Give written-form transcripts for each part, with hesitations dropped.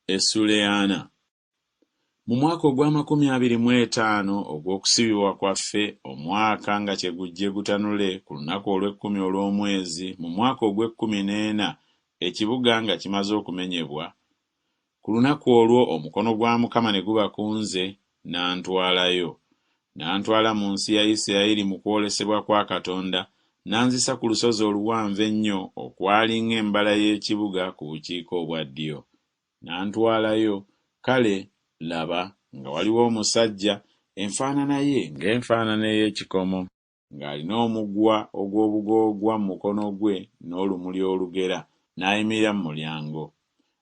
Essuula. Mu mwaka ogw'2025 ogw'okusibibwa kwaffe, omwaka nga kye gujje gutanule ku lunaku olw'10 olw'omwezi mu mwaka ogw'14 ekibuga nga kimaze okumenyebwa. Ku lunaku olwo omukono gwa Mukama ne guba ku nze, n'antwalayo. N'antwala mu nsi ya Isirayiri mu kwolesebwa kwa Katonda, n'anzisa ku lusozi oluwanvu ennyo okwali ng'embala y'ekibuga ku bukiika obwa ddyo. N'antwalayo, kale laba nga waliwo omusajja enfaanana ye ng'enfaanana ey'ekikomo, ng'alina omugwa ogw'obugoogwa mu mukono gwe n'olumuli olugera, n'ayimirira mu mulyango.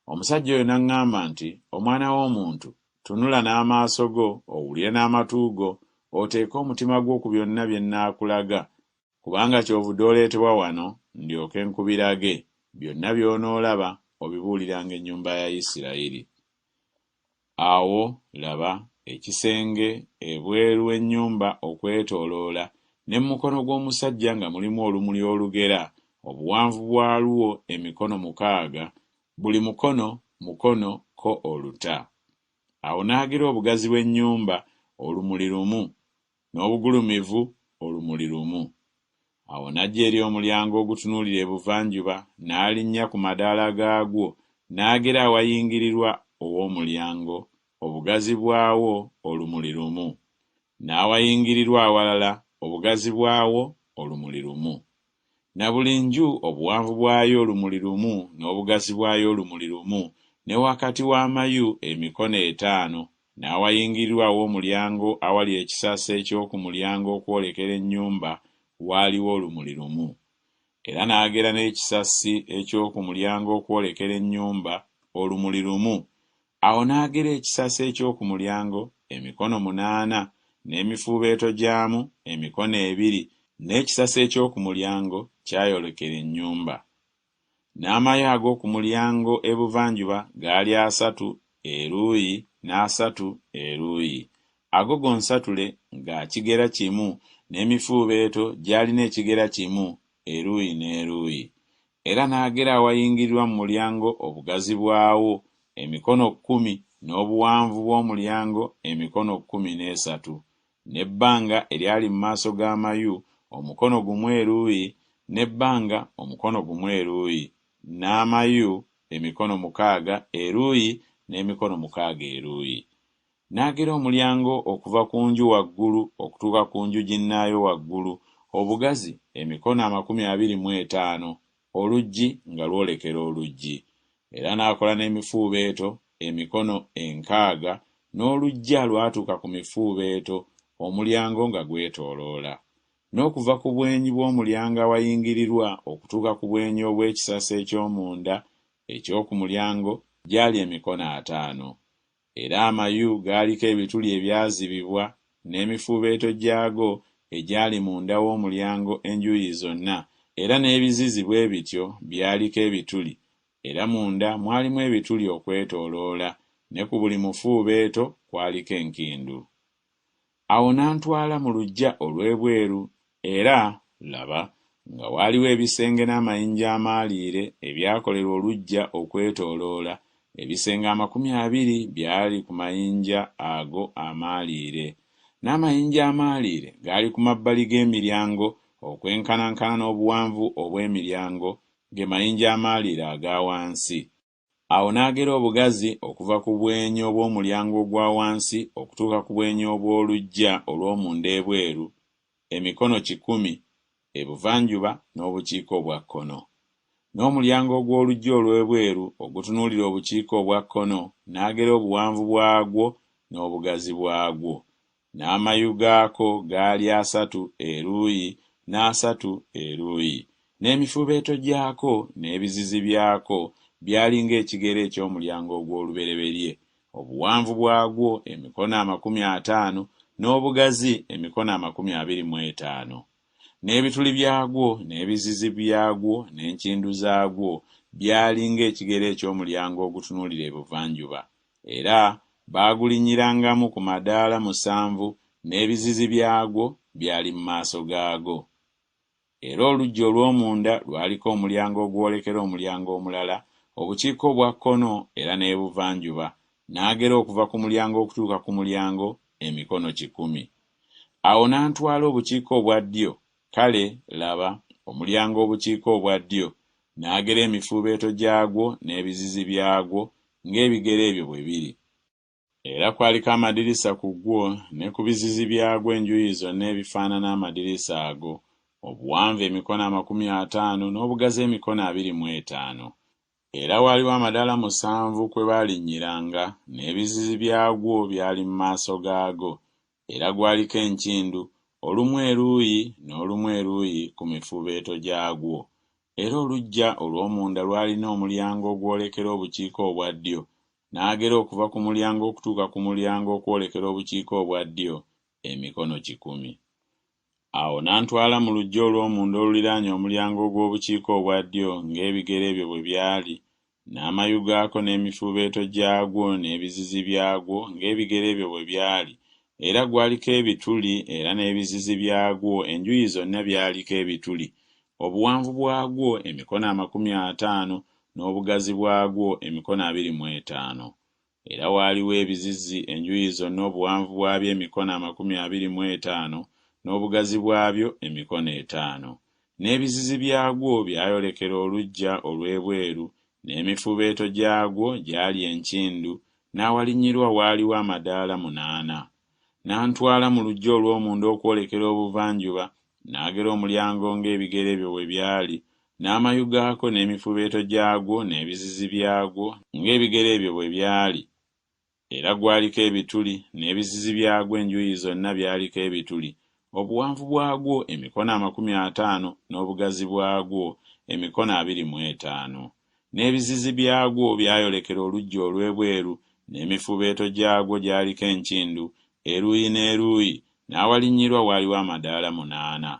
Omusajja oyo n'aŋŋamba nti, "Omwana w'omuntu, tunula n'amaaso go, owulire n'amatu go, oteeke omutima gwo ku byonna bye nnaakulaga, kubanga kyovudde oleetebwa wano ndyoke nkubirage, byonna by'onoolaba obibuuliranga ennyumba ya Isirayiri." Awo laba ekisenge ebweru w'ennyumba okwetooloola, ne mu mukono gw'omusajja nga mulimu olumuli olugera, obuwanvu bwalwo emikono 6, buli mukono ko oluta. Awo n'agira obugazi bw'ennyumba olumuli lumu, n'obugulumivu olumuli lumu. Awo n'ajja eri omulyango ogutunuulira ebuvanjuba, n'alinnya ku madaala gaagwo, n'agera awayingirirwa ow'omulyango, obugazi bwawo olumuli lumu, n'awayingirirwa awalala, obugazi bwawo olumuli lumu. Na buli nju obuwanvu bwayo olumuli lumu, n'obugazi bwayo olumuli lumu, ne wakati w'amayu emikono 5, n'awayingirirwa aw'omulyango awali ekisasa eky'oku mulyango okwolekera ennyumba waaliwo olumuli lumu. Era n'agera n'ekisasi eky'oku mulyango okwolekera ennyumba olumuli lumu. Awo n'agera ekisasi eky'oku mulyango emikono 8, n'emifuubeeto gyamu emikono 2, n'ekisasi eky'oku mulyango kyayolekera ennyumba. N'amayu ag'oku mulyango ebuvanjuba gaali 3 eruuyi n'3 eruuyi, ago gonsatule nga kigera kimu, n'emifuubeeto gyalina ekigera kimu eruuyi n'eruuyi. Era n'agera awayingirirwa mu mulyango obugazi bwawo emikono 10, n'obuwanvu bw'omulyango emikono 13, n'ebbanga eryali mu maaso g'amayu omukono gumu eruuyi, n'ebbanga omukono gumu eruuyi, n'amayu emikono 6 eruuyi, n'emikono 6 eruuyi. N'agera omulyango okuva ku nju waggulu okutuuka ku nju ginnaayo waggulu, obugazi emikono 25, oluggi nga lwolekera oluggi. Era n'akola n'emifuubeeto emikono 60, n'oluggya lwatuuka ku mifuubeeto, omulyango nga gwetooloola. N'okuva ku bwenyi bw'omulyango awayingirirwa okutuuka ku bwenyi obw'ekisasa eky'omunda eky'oku mulyango gyali emikono 5. Era amayu gaaliko ebituli ebyazibibwa, n'emifuubeeto gyago egyali munda w'omulyango enjuuyi zonna, era n'ebizizi bwe bityo byaliko ebituli, era munda mwalimu ebituli okwetooloola, ne ku buli mufuubeeto kwaliko enkindu. Awo n'antwala mu luggya olw'ebweru, era laba nga waaliwo ebisenge n'amayinja amaaliire ebyakolerwa oluggya okwetooloola. Ebisenge 20 byali ku mayinja ago amaaliire, n'amayinja amaaliire gaali ku mabbali g'emiryango okwenkanankana n'obuwanvu obw'emiryango ge mayinja amaaliire aga wansi. Awo n'agera obugazi okuva ku bwenyi obw'omulyango ogwa wansi okutuuka ku bwenyi obw'oluggya olw'omunda ebweru, emikono 10 ebuvanjuba n'obukiika obwa kkono. N'omulyango ogw'oluggya olw'ebweru ogutunuulira obukiika obwa kkono n'agera obuwanvu bwagwo n'obugazi bwagwo. N'amayu gaako gaali 3 eruuyi n'3 eruuyi, n'emifuubeeto gyako n'ebizizi byako byali ng'ekigera eky'omulyango ogw'olubereberye, obuwanvu bwagwo emikono 50, n'obugazi emikono 25. N'ebituli byagwo n'ebizizi byagwo n'enkindu zaagwo byali ng'ekigera eky'omulyango ogutunuulira ebuvanjuba, era baagulinnyirangamu ku madaala 7, n'ebizizi byagwo byali mu maaso gaago. Era oluggi olw'omunda lwaliko omulyango ogwolekera omulyango omulala obukiiko obwa kkono era n'ebuvanjuba, n'agera okuva ku mulyango okutuuka ku mulyango emikono 100. Awo n'antwala obukiiko obwa ddyo. Kale laba, omulyango obukiiko obwa ddyo n'agera emifuubeeto gyagwo n'ebizizi byagwo ng'ebigere ebyo bwe biri. Era kwaliko amadirisa ku gwo ne ku bizizi byagwo enjuuyi zonna ebifaanana amadirisa ago, obuwanvu emikono 50 n'obugazi emikono 25. Era waaliwo amadaala 7 kwe baalinnyiranga, n'ebizizi byagwo byali mu maaso gaago. Era gwaliko enkindu, olumu eruuyi n'olumu eruuyi ku mifuubeeto gyagwo. Era oluggya olw'omunda lwalina omulyango ogwolekera obukiiko obwa ddyo, n'agera okuva ku mulyango okutuuka ku mulyango okwolekera obukiiko obwa ddyo emikono 100. Awo n'antwala mu luggya olw'omunda oluliraanye omulyango ogw'obukiiko obwa ddyo ng'ebigere ebyo bwe byali, n'amayu gaako n'emifuubeeto gyagwo n'ebizizi byagwo ng'ebigere ebyo bwe byali. Era gwaliko ebituli era n'ebizizi byagwo enjuuyi zonna byaliko ebituli. Obuwanvu bwagwo emikono 50 n'obugazi bwagwo emikono 25. Era waaliwo ebizizi enjuuyi zonna obuwanvu bwabyo emikono 25 n'obugazi bwabyo emikono 5. N'ebizizi byagwo byayolekera oluggya olw'ebweru, n'emifuubeeto gyagwo gyali enkindu, n'awalinnyirwa waaliwo amadaala 8. N'antwala mu luggya olw'omunda okwolekera obuvanjuba, n'agera omulyango ng'ebigere ebyo bwe byali, n'amayu gaako n'emifuubeeto gyagwo n'ebizizi byagwo ng'ebigere ebyo bwe byali. Era gwaliko ebituli, n'ebizizi byagwo enjuuyi zonna byaliko ebituli. Obuwanvu bwagwo emikono 50 n'obugazi bwagwo emikono 25. N'ebizizi byagwo byayolekera oluggya olw'ebweru, n'emifuubeeto gyagwo gyaliko enkindu, eruuyi n'eruuyi, n'awalinnyirwa waaliwo amadaala 8.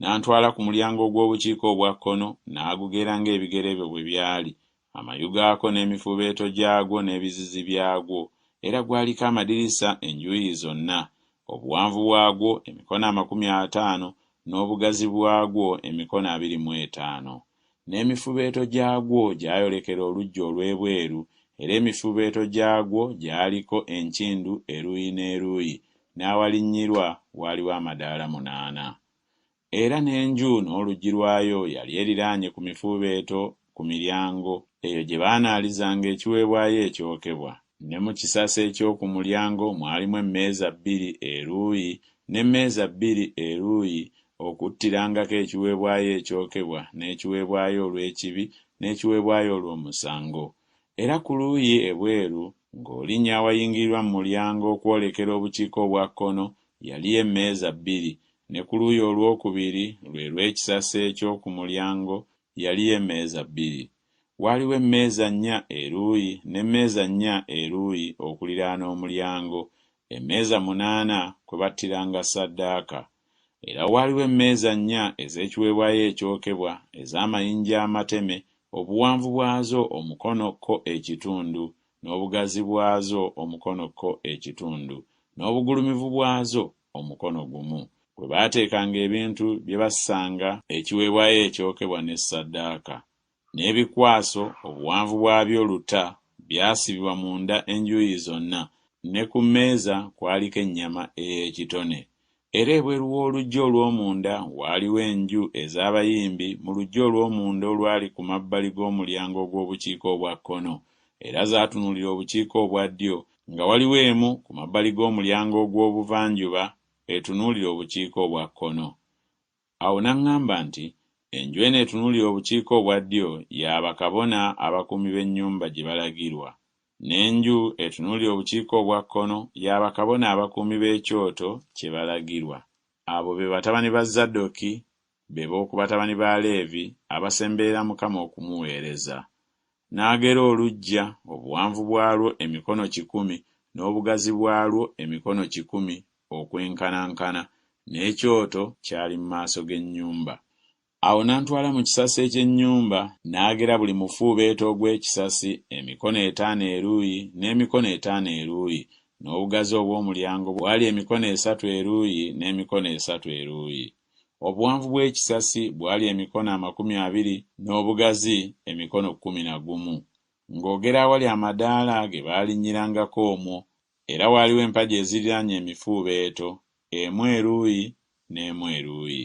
N'antwala ku mulyango ogw'obukiiko obwa kkono, n'agugera ng'ebigere ebyo bwe byali, amayu gaako n'emifuubeeto gyagwo n'ebizizi byagwo. Era gwaliko amadirisa enjuuyi zonna. Obuwanvu bwagwo emikono 50 n'obugazi bwagwo emikono 25. N'emifuubeeto gyagwo gyayolekera oluggya olw'ebweru, era emifuubeeto gyagwo gyaliko enkindu eruuyi n'eruuyi, n'awalinnyirwa waaliwo amadaala 8. Era n'enju n'oluggi lwayo yali eriraanye ku mifuubeeto ku miryango eyo gye baanaalizanga ekiweebwayo ekyokebwa. Ne mu kisasa eky'oku mulyango mwalimu emmeeza 2 eruuyi n'emmeeza 2 eruuyi okuttirangako ekiweebwayo ekyokebwa n'ekiweebwayo olw'ekibi n'ekiweebwayo olw'omusango. Era ku luuyi ebweru ng'olinnya awayingirirwa mu mulyango okwolekera obukiiko obwa kkono yaliyo emmeeza 2, ne ku luuyi olwokubiri lwe lw'ekisasa eky'oku mulyango yaliyo emmeeza 2. Waaliwo emmeeza 4 eruuyi n'emmeeza 4 eruuyi okuliraana omulyango, emmeeza 8 kwe battiranga ssaddaaka. Era waaliwo emmeeza 4 ez'ekiweebwayo ekyokebwa ez'amayinja amateme, obuwanvu bwazo omukono ko ekitundu, n'obugazi bwazo omukono ko ekitundu, n'obugulumivu bwazo omukono gumu. Kwe baateekanga ebintu bye bassanga ekiweebwayo ekyokebwa ne ssaddaaka. N'ebikwaso obuwanvu bwabyo luta, byasibibwa munda enjuuyi zonna, ne ku mmeeza kwaliko ennyama ey'ekitone. Era ebweru w'oluggya olw'omunda waaliwo enju ez'abayimbi mu luggya olw'omunda olwali ku mabbali g'omulyango ogw'obukiiko obwa kkono, era zaatunuulira obukiiko obwa ddyo, nga waliwo emu ku mabbali g'omulyango ogw'obuvanjuba etunuulira obukiiko obwa kkono. Awo n'aŋŋamba nti enju eno etunuulira obukiiko obwa ddyo y'abakabona abakuumi b'ennyumba gye balagirwa, n'enju etunuulira obukiiko obwa kkono y'abakabona abakuumi b'ekyoto kye balagirwa. Abo be batabani ba Zadooki, be b'oku batabani ba Leevi abasemberera Mukama okumuweereza. N'agera oluggya, obuwanvu bwalwo emikono 100 n'obugazi bwalwo emikono 100 okwenkanankana, n'ekyoto kyali mu maaso g'ennyumba. Awo n'antwala mu kisasi eky'ennyumba, n'agera buli mufuubeeto ogw'ekisasi emikono 5 eruuyi n'emikono 5 eruuyi, n'obugazi obw'omulyango bwali emikono 3 eruuyi n'emikono 3 eruuyi. Obuwanvu bw'ekisasi bwali emikono 20 n'obugazi emikono 11, ng'ogera awali amadaala ge baalinnyirangako omwo, era waaliwo empagi eziriraanye emifuubeeto, emu eruuyi n'emu eruuyi.